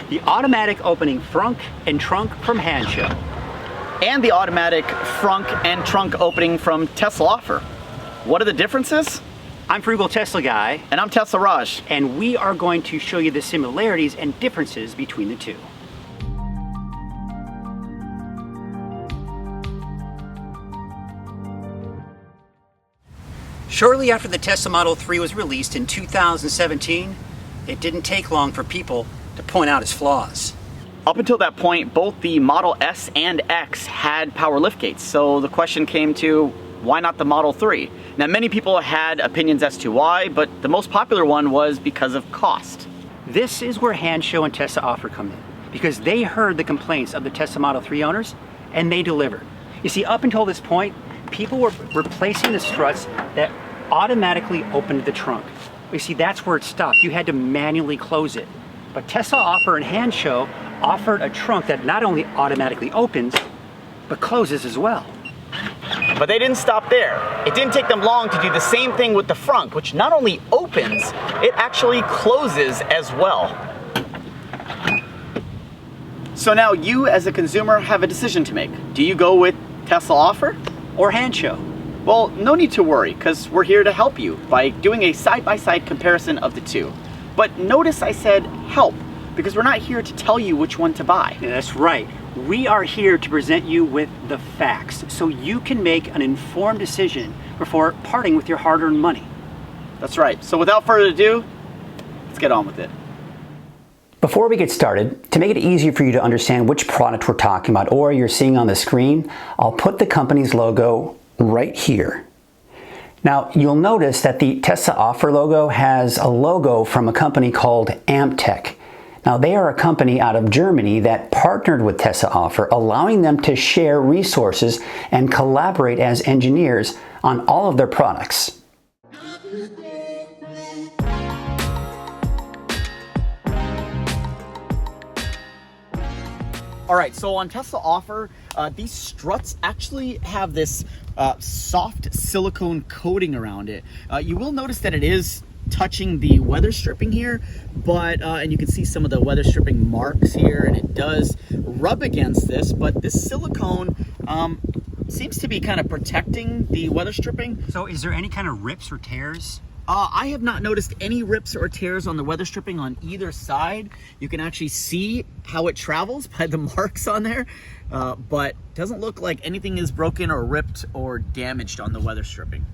the automatic opening frunk and trunk from Hansshow. And the automatic frunk and trunk opening from Tesla Offer. What are the differences? I'm Frugal Tesla Guy. And I'm Tesla Raj. And we are going to show you the similarities and differences between the two. Shortly after the Tesla Model 3 was released in 2017, it didn't take long for people to point out its flaws. Up until that point, both the Model S and X had power liftgates, so the question came to, why not the Model 3? Now, many people had opinions as to why, but the most popular one was because of cost. This is where Hansshow and Tesla Offer come in, because they heard the complaints of the Tesla Model 3 owners, and they delivered. You see, up until this point, people were replacing the struts that automatically opened the trunk. You see, that's where it stopped. You had to manually close it. But Tesla Offer and Hansshow offered a trunk that not only automatically opens, but closes as well. But they didn't stop there. It didn't take them long to do the same thing with the frunk, which not only opens, it actually closes as well. So now you as a consumer have a decision to make. Do you go with Tesla Offer or Hansshow? Well, no need to worry, because we're here to help you by doing a side-by-side comparison of the two. But notice I said help, because we're not here to tell you which one to buy. Yeah, that's right. We are here to present you with the facts, so you can make an informed decision before parting with your hard-earned money. That's right. So without further ado, let's get on with it. Before we get started, to make it easier for you to understand which product we're talking about or you're seeing on the screen, I'll put the company's logo right here. Now, you'll notice that the Tesla Offer logo has a logo from a company called Amtech. Now, they are a company out of Germany that partnered with Tesla Offer, allowing them to share resources and collaborate as engineers on all of their products. All right, so on Tesla Offer, these struts actually have this soft silicone coating around it. You will notice that it is touching the weather stripping here, but and you can see some of the weather stripping marks here, and it does rub against this, but this silicone seems to be kind of protecting the weather stripping. So is there any kind of rips or tears? I have not noticed any rips or tears on the weather stripping on either side. You can actually see how it travels by the marks on there, but doesn't look like anything is broken or ripped or damaged on the weather stripping.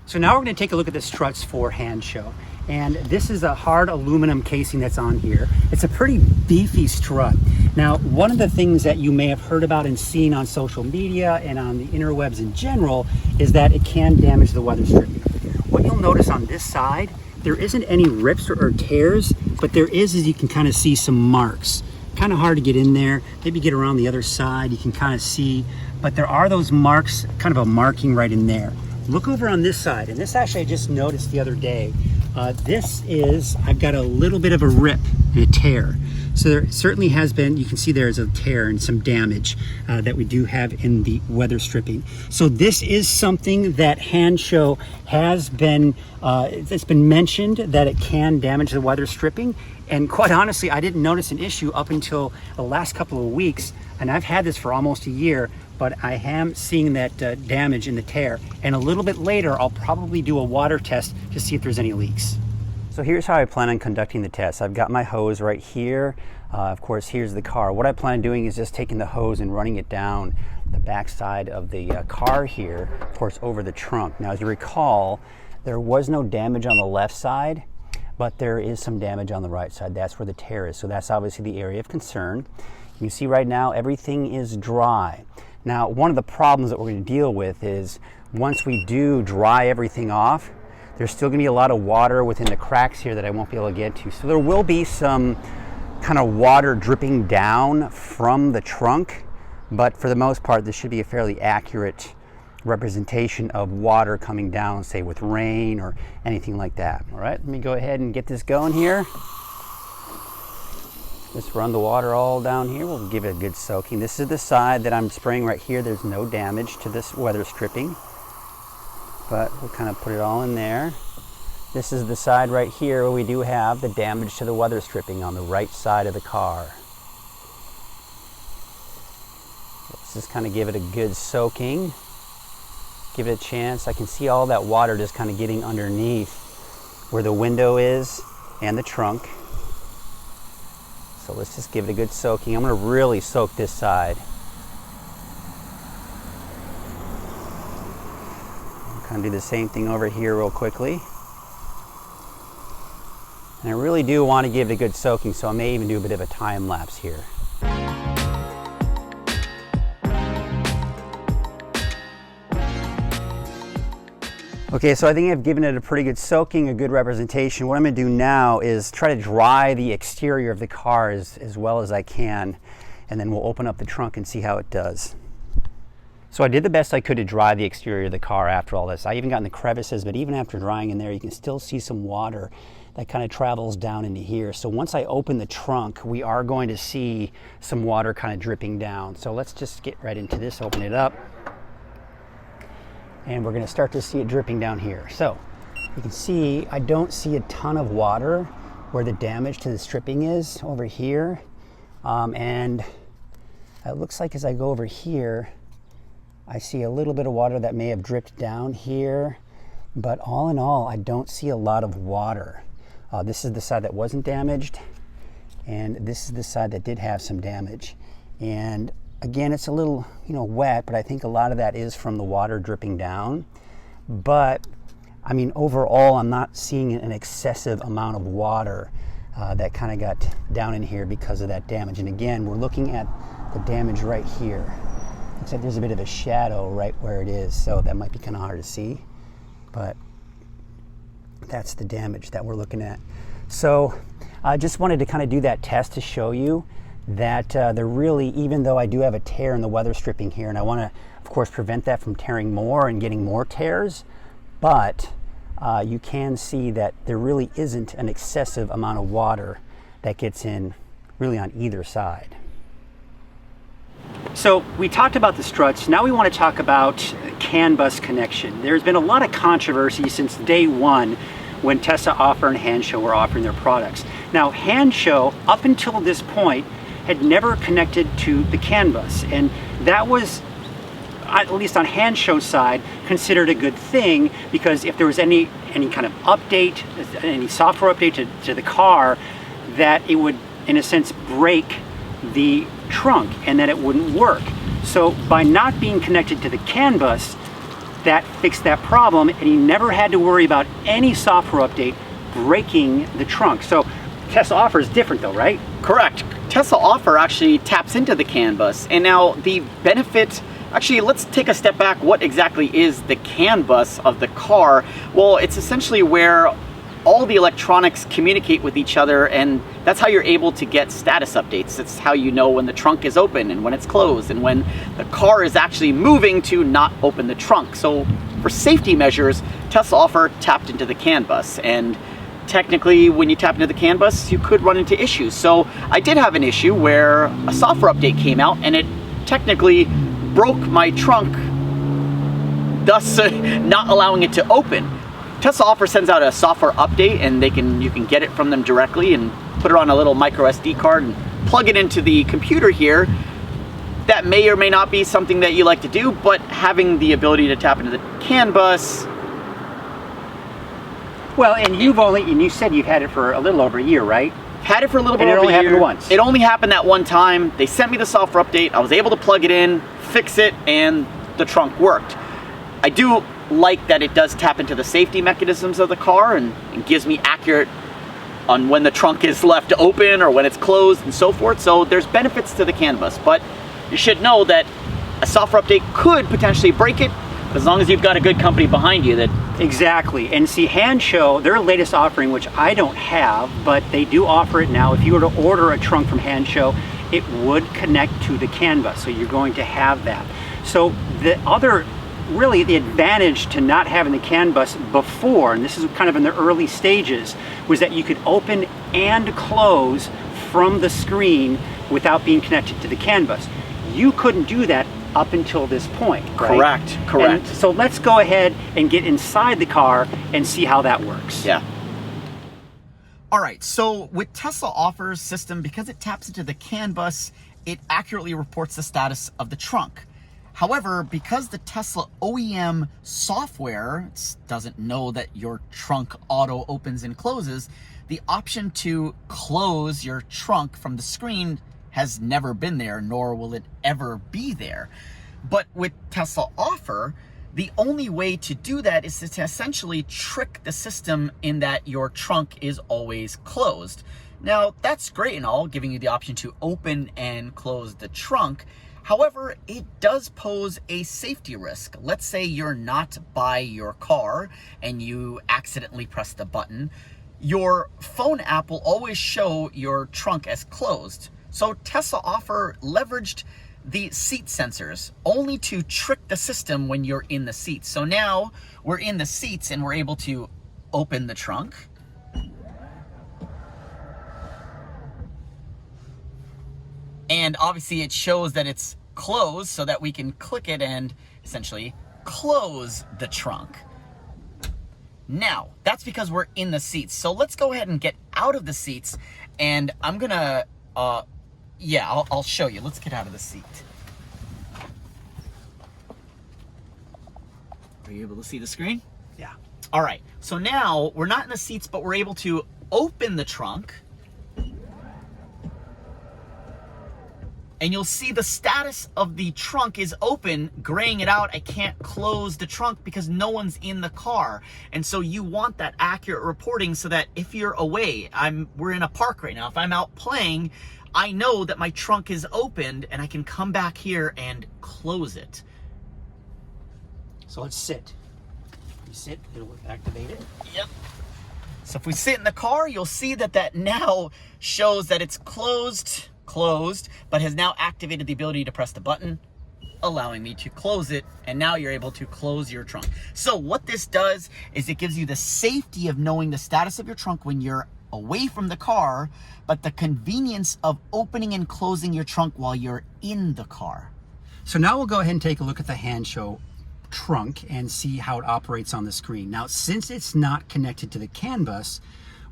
So now we're going to take a look at the struts for Hansshow. And this is a hard aluminum casing that's on here. It's a pretty beefy strut. Now, one of the things that you may have heard about and seen on social media and on the interwebs in general is that it can damage the weather stripping. What you'll notice on this side, there isn't any rips or tears, but there is, as you can kind of see, some marks. Kind of hard to get in there. Maybe get around the other side, you can kind of see, but there are those marks, kind of a marking right in there. Look over on this side, and this actually I just noticed the other day. I've got a little bit of a rip and a tear. So there certainly has been, you can see there's a tear and some damage that we do have in the weather stripping. So this is something that Hansshow has been, it's been mentioned that it can damage the weather stripping. And quite honestly, I didn't notice an issue up until the last couple of weeks. And I've had this for almost a year, but I am seeing that damage in the tear. And a little bit later, I'll probably do a water test to see if there's any leaks. So here's how I plan on conducting the test. I've got my hose right here. Of course, here's the car. What I plan on doing is just taking the hose and running it down the back side of the car here, of course, over the trunk. Now, as you recall, there was no damage on the left side, but there is some damage on the right side. That's where the tear is. So that's obviously the area of concern. You see right now, everything is dry. Now, one of the problems that we're going to deal with is once we do dry everything off, there's still going to be a lot of water within the cracks here that I won't be able to get to. So there will be some kind of water dripping down from the trunk, but for the most part, this should be a fairly accurate representation of water coming down, say with rain or anything like that. All right, let me go ahead and get this going here. Just run the water all down here. We'll give it a good soaking. This is the side that I'm spraying right here. There's no damage to this weather stripping, but we'll kind of put it all in there. This is the side right here where we do have the damage to the weather stripping on the right side of the car. Let's just kind of give it a good soaking. Give it a chance. I can see all that water just kind of getting underneath where the window is and the trunk. So let's just give it a good soaking. I'm going to really soak this side. Kind of do the same thing over here real quickly. And I really do want to give it a good soaking, so I may even do a bit of a time lapse here. Okay, so I think I've given it a pretty good soaking, a good representation. What I'm going to do now is try to dry the exterior of the car as well as I can, and then we'll open up the trunk and see how it does. So I did the best I could to dry the exterior of the car after all this. I even got in the crevices, but even after drying in there, you can still see some water that kind of travels down into here. So once I open the trunk, we are going to see some water kind of dripping down. So let's just get right into this, open it up. And we're gonna start to see it dripping down here. So you can see, I don't see a ton of water where the damage to the stripping is over here. And it looks like as I go over here, I see a little bit of water that may have dripped down here, but all in all, I don't see a lot of water. This is the side that wasn't damaged, and this is the side that did have some damage. And again, it's a little, wet, but I think a lot of that is from the water dripping down. But I mean, overall, I'm not seeing an excessive amount of water that kind of got down in here because of that damage. And again, we're looking at the damage right here. Looks like there's a bit of a shadow right where it is, so that might be kind of hard to see, but that's the damage that we're looking at. So I just wanted to kind of do that test to show you that there really, even though I do have a tear in the weather stripping here, and I want to, of course, prevent that from tearing more and getting more tears, but you can see that there really isn't an excessive amount of water that gets in really on either side. So we talked about the struts. Now we want to talk about Canbus connection. There's been a lot of controversy since day one when Tesla Offer and Hansshow were offering their products. Now Hansshow, up until this point, had never connected to the Canbus, and that was, at least on Handshow's side, considered a good thing, because if there was any kind of update, any software update to the car, that it would, in a sense, break the trunk and that it wouldn't work. So by not being connected to the Canbus, that fixed that problem, and he never had to worry about any software update breaking the trunk. So Tesla Offer is different though, right? Correct. Tesla Offer actually taps into the Canbus, and now the benefit, actually let's take a step back. What exactly is the Canbus of the car? Well, it's essentially where all the electronics communicate with each other, and that's how you're able to get status updates. It's how you know when the trunk is open and when it's closed, and when the car is actually moving to not open the trunk. So for safety measures, Tesla Offer tapped into the Canbus, and technically when you tap into the Canbus, you could run into issues. So I did have an issue where a software update came out and it technically broke my trunk, thus not allowing it to open. Tesla Offer sends out a software update, and you can get it from them directly and put it on a little micro SD card and plug it into the computer here. That may or may not be something that you like to do, but having the ability to tap into the Canbus. Well, and you said you've had it for a little over a year, right? Had it for a little bit over a year. And it only happened once. It only happened that one time. They sent me the software update. I was able to plug it in, fix it, and the trunk worked. I do like that it does tap into the safety mechanisms of the car and gives me accurate on when the trunk is left open or when it's closed and so forth. So there's benefits to the Canbus, but you should know that a software update could potentially break it, as long as you've got a good company behind you that... Exactly. And see, Hansshow, their latest offering, which I don't have, but they do offer it now. If you were to order a trunk from Hansshow, it would connect to the Canbus, so you're going to have that. So the other, really the advantage to not having the Canbus before, and this is kind of in the early stages, was that you could open and close from the screen without being connected to the Canbus. You couldn't do that up until this point, right? Correct, correct. And so let's go ahead and get inside the car and see how that works. Yeah. All right, so with Tesla Offer's system, because it taps into the Canbus, it accurately reports the status of the trunk. However, because the Tesla OEM software doesn't know that your trunk auto opens and closes, the option to close your trunk from the screen has never been there, nor will it ever be there. But with Tesla Offer, the only way to do that is to essentially trick the system in that your trunk is always closed. Now, that's great and all, giving you the option to open and close the trunk. However, it does pose a safety risk. Let's say you're not by your car and you accidentally press the button. Your phone app will always show your trunk as closed. So Tesla Offer leveraged the seat sensors only to trick the system when you're in the seats. So now we're in the seats and we're able to open the trunk. And obviously it shows that it's closed so that we can click it and essentially close the trunk. Now, that's because we're in the seats. So let's go ahead and get out of the seats, and I'm gonna, I'll show you. Let's get out of the seat. Are you able to see the screen? Yeah. All right, so now we're not in the seats, but we're able to open the trunk. And you'll see the status of the trunk is open, graying it out. I can't close the trunk because no one's in the car. And so you want that accurate reporting so that if you're away, we're in a park right now, if I'm out playing, I know that my trunk is opened and I can come back here and close it. So let's sit. You sit, it'll activate it. Yep. So if we sit in the car, you'll see that now shows that it's closed, but has now activated the ability to press the button, allowing me to close it, and now you're able to close your trunk. So what this does is it gives you the safety of knowing the status of your trunk when you're away from the car, but the convenience of opening and closing your trunk while you're in the car. So now we'll go ahead and take a look at the Hansshow trunk and see how it operates on the screen. Now, since it's not connected to the Canbus,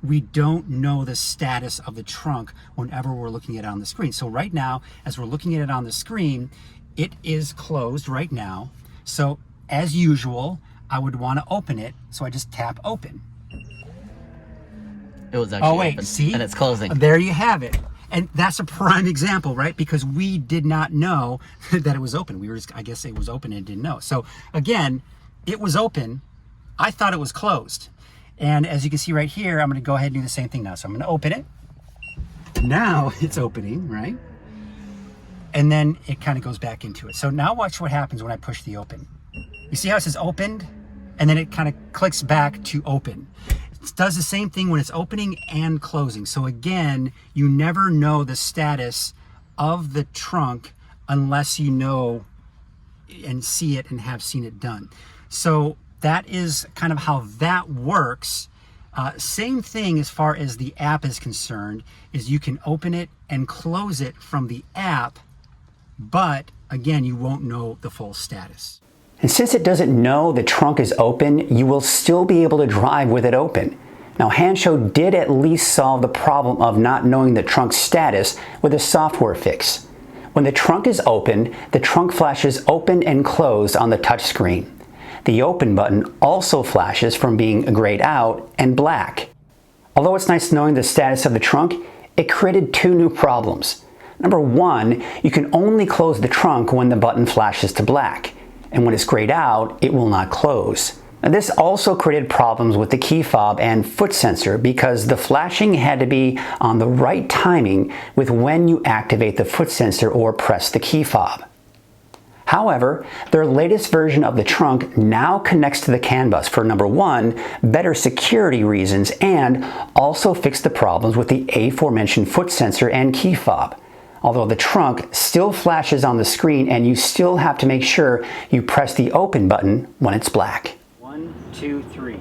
we don't know the status of the trunk whenever we're looking at it on the screen. So right now, as we're looking at it on the screen, it is closed right now. So as usual, I would want to open it. So I just tap open. It was actually open, see? And it's closing. There you have it. And that's a prime example, right? Because we did not know that it was open. We were just, I guess it was open and didn't know. So again, it was open. I thought it was closed. And as you can see right here, I'm going to go ahead and do the same thing now. So I'm going to open it. Now it's opening, right? And then it kind of goes back into it. So now watch what happens when I push the open. You see how it says opened? And then it kind of clicks back to open. It does the same thing when it's opening and closing. So again, you never know the status of the trunk unless you know and see it and have seen it done. So that is kind of how that works. Same thing as far as the app is concerned, is you can open it and close it from the app, but again, you won't know the full status. And since it doesn't know the trunk is open, you will still be able to drive with it open. Now, Hansshow did at least solve the problem of not knowing the trunk's status with a software fix. When the trunk is opened, the trunk flashes open and closed on the touch screen. The open button also flashes from being grayed out and black. Although it's nice knowing the status of the trunk, it created two new problems. Number one, you can only close the trunk when the button flashes to black, and when it's grayed out, it will not close. Now, this also created problems with the key fob and foot sensor because the flashing had to be on the right timing with when you activate the foot sensor or press the key fob. However, their latest version of the trunk now connects to the Canbus for number one, better security reasons, and also fixed the problems with the aforementioned foot sensor and key fob. Although the trunk still flashes on the screen and you still have to make sure you press the open button when it's black. 1, 2, 3.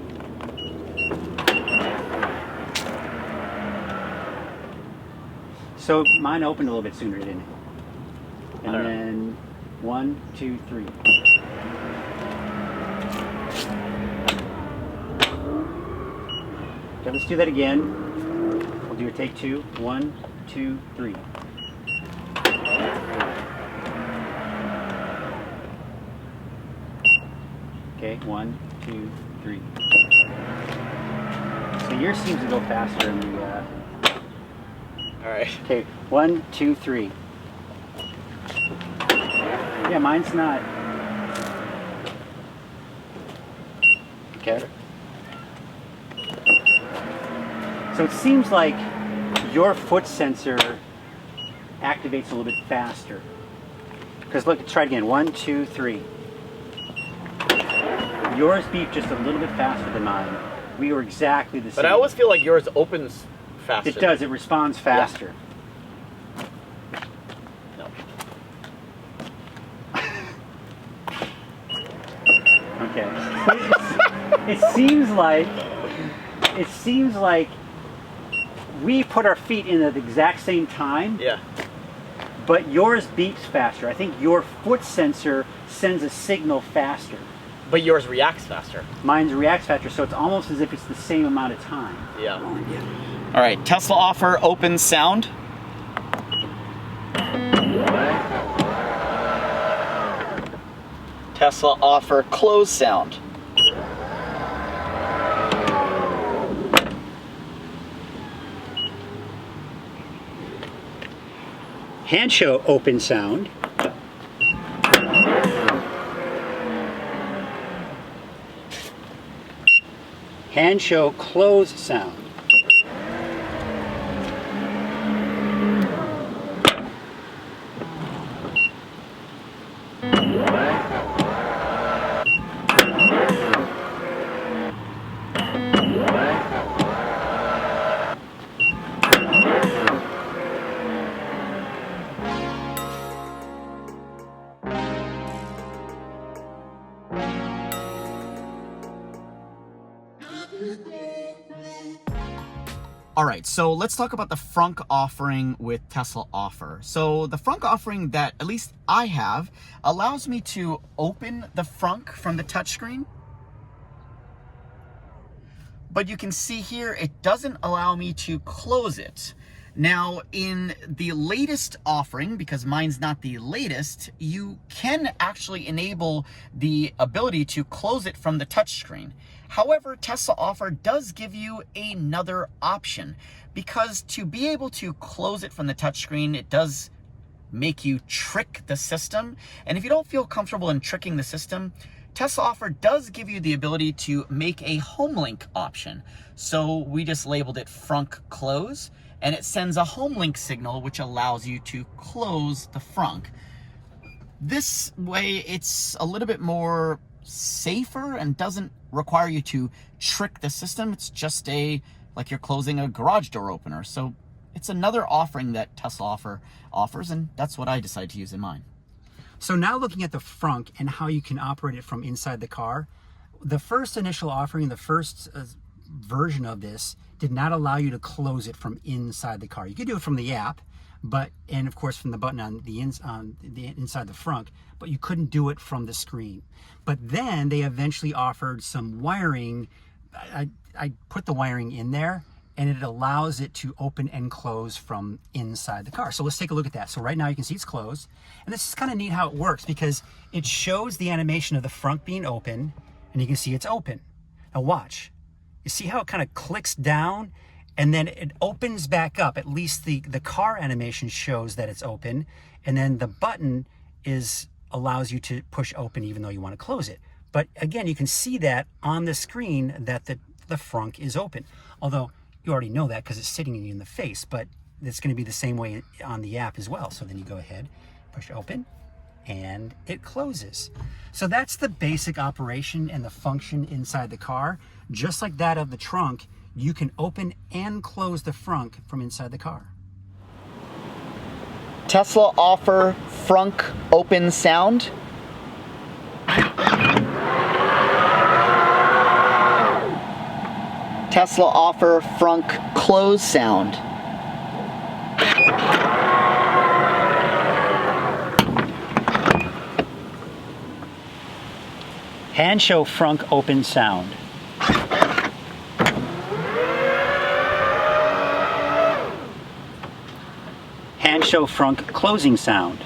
So mine opened a little bit sooner, didn't it? And then 1, 2, 3. Okay, let's do that again. We'll do a take 2. 1, 2, 3. Okay, 1, 2, 3. So yours seems to go faster in the. All right. Okay, 1, 2, 3. Yeah, mine's not. Okay. So it seems like your foot sensor activates a little bit faster. Because look, try it again. 1, 2, 3. Yours beeped just a little bit faster than mine. We were exactly the same. But I always feel like yours opens faster. It does. It responds faster. No. Okay. It seems like we put our feet in at the exact same time. Yeah. But yours beeps faster. I think your foot sensor sends a signal faster. But yours reacts faster. Mine reacts faster, so it's almost as if it's the same amount of time. Yeah. All right, Tesla Offer open sound. Tesla Offer close sound. Hansshow open sound. Hansshow close sound. All right, so let's talk about the Frunk offering with Tesla Offer. So the Frunk offering that at least I have allows me to open the Frunk from the touchscreen. But you can see here, it doesn't allow me to close it. Now, in the latest offering, because mine's not the latest, you can actually enable the ability to close it from the touchscreen. However, Tesla Offer does give you another option, because to be able to close it from the touchscreen, it does make you trick the system. And if you don't feel comfortable in tricking the system, Tesla Offer does give you the ability to make a home link option. So we just labeled it Frunk Close, and it sends a home link signal, which allows you to close the Frunk. This way, it's a little bit more safer and doesn't require you to trick the system. It's just like you're closing a garage door opener. So it's another offering that Tesla Offer offers, and that's what I decided to use in mine. So now looking at the Frunk and how you can operate it from inside the car, the first initial offering, the first version of this did not allow you to close it from inside the car. You could do it from the app, and of course from the button on the inside the Frunk, but you couldn't do it from the screen. But then they eventually offered some wiring. I put the wiring in there, and it allows it to open and close from inside the car. So let's take a look at that. So right now you can see it's closed. And this is kind of neat how it works, because it shows the animation of the Frunk being open, and you can see it's open. Now watch. You see how it kind of clicks down, and then it opens back up. At least the car animation shows that it's open, and then the button allows you to push open even though you want to close it. But again, you can see that on the screen that the Frunk is open. Although you already know that because it's sitting you in the face, but it's going to be the same way on the app as well. So then you go ahead, push open, and it closes. So that's the basic operation and the function inside the car. Just like that of the trunk, you can open and close the Frunk from inside the car. Tesla Offer Frunk open sound. Tesla Offer Frunk close sound. Hansshow Frunk open sound. Hansshow Frunk closing sound.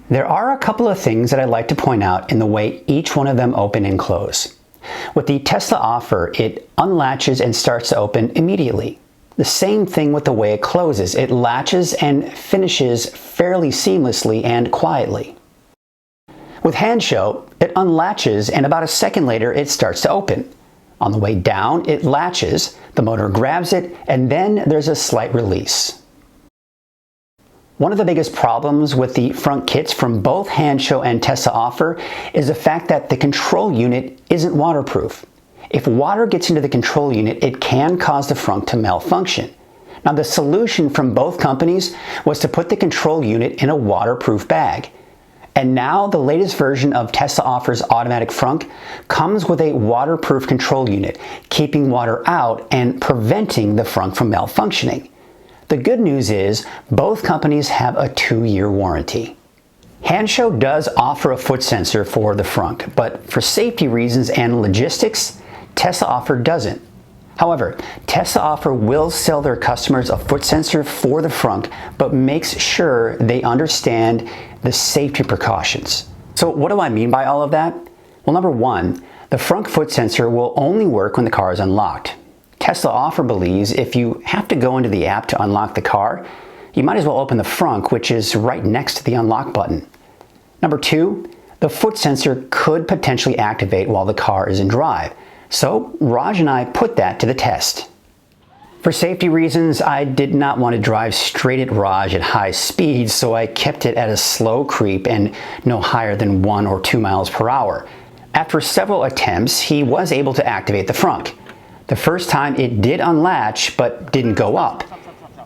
There are a couple of things that I'd like to point out in the way each one of them open and close. With the Tesla Offer, it unlatches and starts to open immediately. The same thing with the way it closes. It latches and finishes fairly seamlessly and quietly. With Hansshow, it unlatches and about a second later it starts to open. On the way down, it latches, the motor grabs it, and then there's a slight release. One of the biggest problems with the Frunk kits from both Hansshow and Tesla Offer is the fact that the control unit isn't waterproof. If water gets into the control unit, it can cause the Frunk to malfunction. Now, the solution from both companies was to put the control unit in a waterproof bag. And now the latest version of Tesla Offer's automatic Frunk comes with a waterproof control unit, keeping water out and preventing the Frunk from malfunctioning. The good news is both companies have a 2-year warranty. Hansshow does offer a foot sensor for the Frunk, but for safety reasons and logistics, Tesla Offer doesn't. However, Tesla Offer will sell their customers a foot sensor for the Frunk, but makes sure they understand the safety precautions. So what do I mean by all of that? Well, number one, the Frunk foot sensor will only work when the car is unlocked. Tesla Offer believes if you have to go into the app to unlock the car, you might as well open the Frunk, which is right next to the unlock button. Number two, the foot sensor could potentially activate while the car is in drive. So Raj and I put that to the test. For safety reasons, I did not want to drive straight at Raj at high speeds, so I kept it at a slow creep and no higher than 1 or 2 miles per hour. After several attempts, he was able to activate the Frunk. The first time it did unlatch, but didn't go up.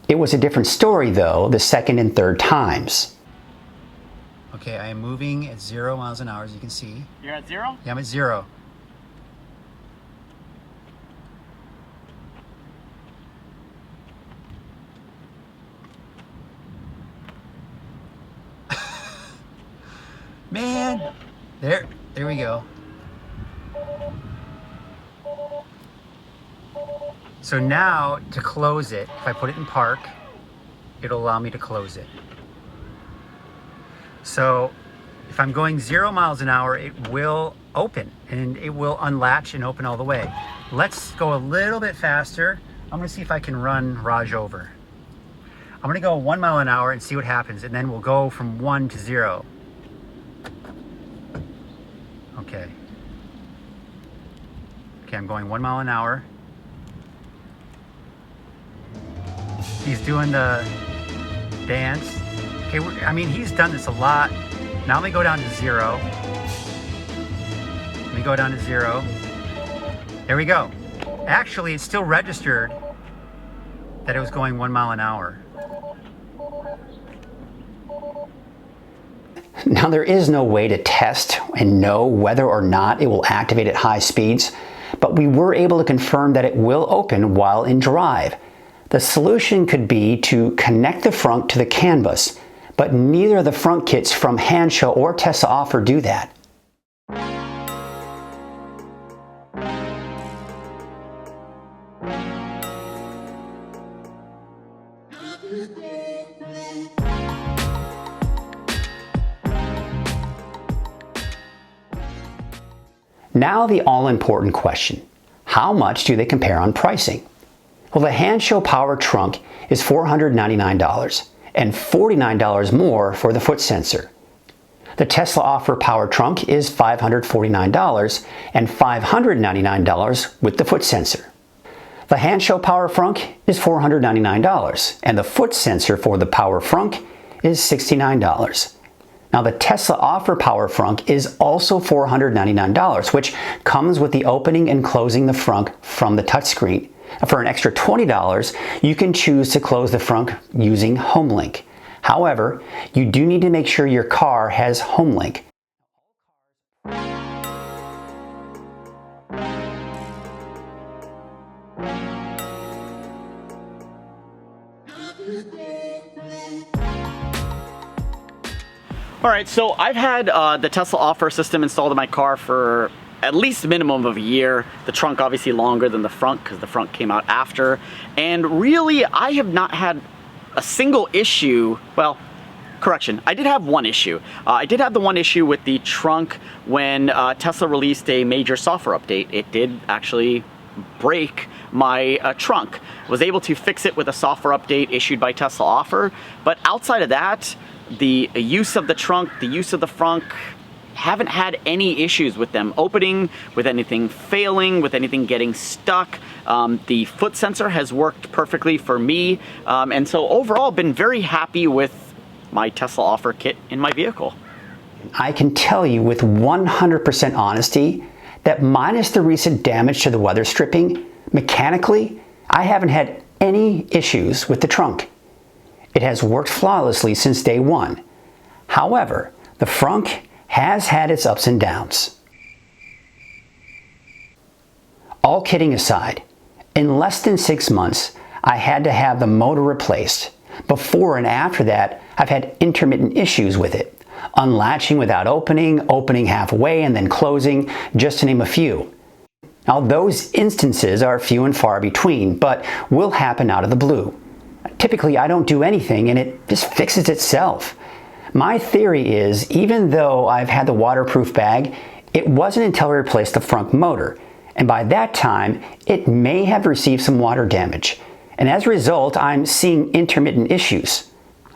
It was a different story though, the second and third times. Okay, I am moving at 0 miles an hour, as you can see. You're at 0? Yeah, I'm at 0. Man, there we go. So now to close it, if I put it in park, it'll allow me to close it. So if I'm going 0 miles an hour, it will open and it will unlatch and open all the way. Let's go a little bit faster. I'm gonna see if I can run Raj over. I'm gonna go 1 mile an hour and see what happens, and then we'll go from 1 to 0. Okay. Okay, I'm going 1 mile an hour. He's doing the dance. Okay, I mean, he's done this a lot. Now let me go down to 0. Let me go down to 0. There we go. Actually, it's still registered that it was going 1 mile an hour. Now, there is no way to test and know whether or not it will activate at high speeds, but we were able to confirm that it will open while in drive. The solution could be to connect the Frunk to the Canbus, but neither of the Frunk kits from Hansshow or Tesla Offer do that. Now the all-important question: how much do they compare on pricing? Well, the Hansshow Power Trunk is $499 and $49 more for the foot sensor. The Tesla Offer Power Trunk is $549 and $599 with the foot sensor. The Hansshow Power Frunk is $499 and the foot sensor for the Power Frunk is $69. Now, the Tesla Offer Power Frunk is also $499, which comes with the opening and closing the Frunk from the touchscreen. For an extra $20, you can choose to close the Frunk using HomeLink. However, you do need to make sure your car has HomeLink. All right, so I've had the Tesla Offer system installed in my car for at least a minimum of a year. The trunk obviously longer than the Frunk because the Frunk came out after. And really, I have not had a single issue. Well, correction, I did have one issue. I did have the one issue with the trunk when Tesla released a major software update. It did actually break my trunk. Was able to fix it with a software update issued by Tesla Offer. But outside of that, the use of the trunk, the use of the Frunk, haven't had any issues with them opening, with anything failing, with anything getting stuck. The foot sensor has worked perfectly for me. And so overall, been very happy with my Tesla Offer kit in my vehicle. I can tell you with 100% honesty that minus the recent damage to the weather stripping, mechanically, I haven't had any issues with the trunk. It has worked flawlessly since day one. However, the Frunk has had its ups and downs. All kidding aside, in less than 6 months, I had to have the motor replaced. Before and after that, I've had intermittent issues with it. Unlatching without opening, opening halfway and then closing, just to name a few. Now those instances are few and far between, but will happen out of the blue. Typically I don't do anything and it just fixes itself. My theory is, even though I've had the waterproof bag, it wasn't until I replaced the Frunk motor, and by that time, it may have received some water damage, and as a result, I'm seeing intermittent issues.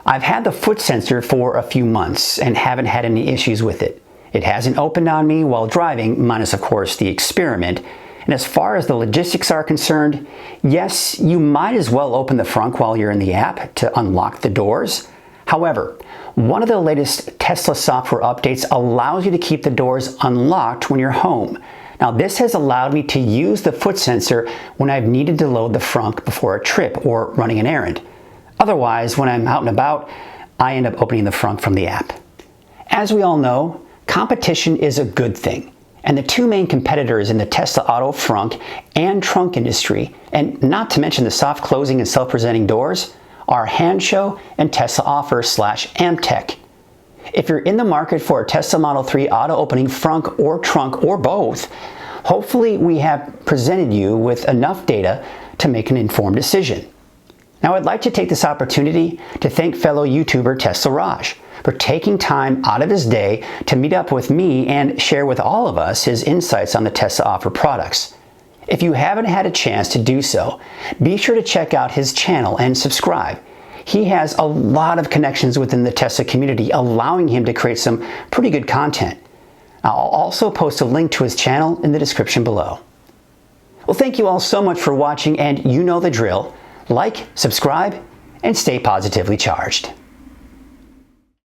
I've had the foot sensor for a few months and haven't had any issues with it. It hasn't opened on me while driving, minus of course the experiment, and as far as the logistics are concerned, yes, you might as well open the Frunk while you're in the app to unlock the doors. However, one of the latest Tesla software updates allows you to keep the doors unlocked when you're home. Now this has allowed me to use the foot sensor when I've needed to load the Frunk before a trip or running an errand. Otherwise, when I'm out and about, I end up opening the Frunk from the app. As we all know, competition is a good thing. And the two main competitors in the Tesla Auto Frunk and trunk industry, and not to mention the soft closing and self-presenting doors, are Hansshow and Tesla Offer /Amtech. If you're in the market for a Tesla Model 3 auto opening Frunk or trunk or both, hopefully we have presented you with enough data to make an informed decision. Now I'd like to take this opportunity to thank fellow YouTuber Tesla Raj for taking time out of his day to meet up with me and share with all of us his insights on the Tesla Offer products. If you haven't had a chance to do so, be sure to check out his channel and subscribe. He has a lot of connections within the Tesla community, allowing him to create some pretty good content. I'll also post a link to his channel in the description below. Well, thank you all so much for watching, and you know the drill. Like, subscribe, and stay positively charged.